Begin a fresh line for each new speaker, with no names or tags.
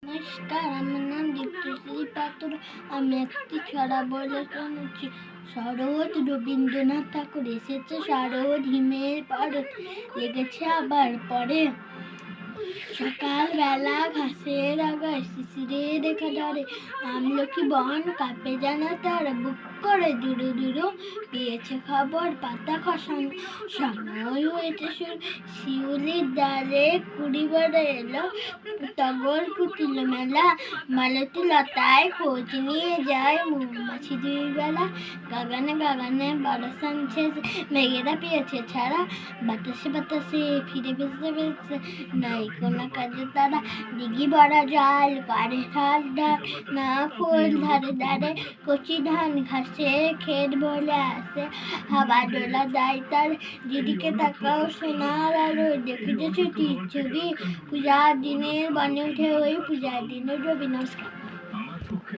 নমস্কার, আমার নাম দীপ্তশ্রী পাত্র। আমি একটি ছড়া বলে শুনেছি। শরৎ রবীন্দ্রনাথ ঠাকুর এসেছে, শরৎ হিমের পরশ লেগেছে আবার পরে। সকালবেলা ঘাসের আগায় শিশিরে দেখা ধরে, আমলকি বন কাঁপে যেন তার বুক করে দুরু দুরু। পেয়েছে খবর পাতা খসানো, সময় হয়েছে সুর। শিউলির দ্বারে কুড়ি বেড়ে এলো, টগর ফুটিল মেলা। মালতী লতায় খোঁজ নিয়ে যায় মৌমাছি দুই বেলা। গাগানে গাগানে বরসান শেষ, মেঘেরা পেয়েছে ছাড়া। বাতাসে বাতাসে ফিরে ভেসে ভেসে নাই কোনো কাজে তারা। দিঘি ভরা জল করে ঢাল ঢাল, না ফুল ধারে ধারে। কচি ধান ঘাসে ক্ষেত বলে আসে, হাওয়া দোলা যায় তার। যেদিকে তাকাও সোনার আলো, দেখেছে ছুটির ছবি। পূজার দিনের বনে উঠে ওই পূজার দিনের রবি। নমস্কার।